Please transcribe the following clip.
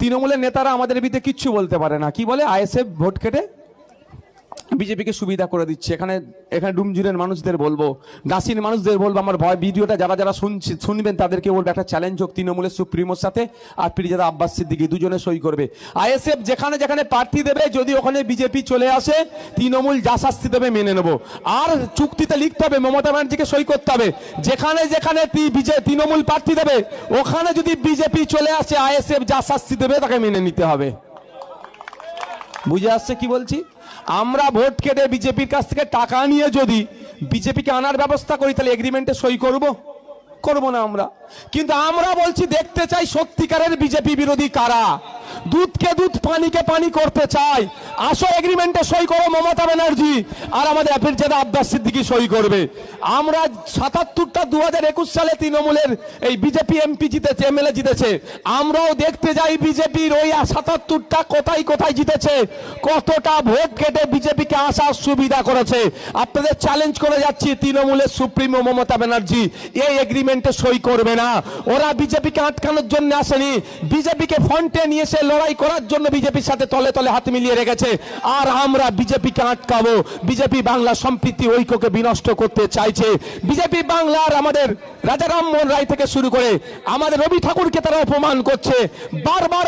তৃণমূলের নেতারা আমাদের বিরুদ্ধে কিচ্ছু বলতে পারে না। কি বলে? আইএসএফ ভোট কেটে বিজেপিকে সুবিধা করে দিচ্ছে। এখানে ডুমজুরের মানুষদের বলবো, গাছির মানুষদের বলবো, আমার ভিডিওটা যারা যারা শুনবেন তাদেরকে বলবো একটা চ্যালেঞ্জ হোক তৃণমূলের সুপ্রিমোর সাথে আর পিরিজাদা আব্বাস সিদ্দিকী দুজনে সই করবে। আইএসএফ যেখানে যেখানে প্রার্থী দেবে, যদি ওখানে বিজেপি চলে আসে, তৃণমূল যা শাস্তি দেবে মেনে নেবো। আর চুক্তিতে লিখতে হবে মমতা ব্যানার্জিকে সই করতে হবে, যেখানে যেখানে তৃণমূল প্রার্থী দেবে ওখানে যদি বিজেপি চলে আসে, আইএসএফ যা শাস্তি দেবে তাকে মেনে নিতে হবে। বুঝে আসছে কি বলছি? আমরা ভোট কেটে বিজেপির কাছ থেকে টাকা নিয়ে যদি বিজেপিকে আনার ব্যবস্থা করি, তাহলে এগ্রিমেন্টে সই করব না আমরা। কিন্তু আমরা বলছি দেখতে চাই সত্যিকারের বিজেপি বিরোধী কারা, দুধকে দুধ পানিকে পানি করতে চাই। আসো এগ্রিমেন্টে সই করো মমতা ব্যানার্জি, আর আমাদের পিরিজাদা আব্বাস সিদ্দিকী সই করবে। আমরা ৭৭টা ২০২১ সালে তৃণমূলের এই বিজেপি এমপি জিতেছে, এমএলএ জিতেছে। আমরাও দেখতে যাই বিজেপির ওই ৭৭টা কোথায় কোথায় জিতেছে, কতটা ভোট কেটে বিজেপিকে আসার সুবিধা করেছে। আপনাদের চ্যালেঞ্জ করে যাচ্ছি, তৃণমূলের সুপ্রিমো মমতা ব্যানার্জি এই এগ্রিমেন্টে সই করবে না। ওরা বিজেপিকে আটকানোর জন্য আসেনি, বিজেপিকে ফ্রন্টে নিয়ে এসে লড়াই করার জন্য বিজেপির সাথে তলে তলে হাত মিলিয়ে রেখেছে। আর আমরা বিজেপিকে আটকাবো। বিজেপি বাংলা সম্প্রীতি ঐক্যকে বিনষ্ট করতে চাইছে। বিজেপি বাংলার আমাদের রাজা রামমোহন রায় থেকে শুরু করে আমাদের রবি ঠাকুরকে তারা অপমান করছে। বারবার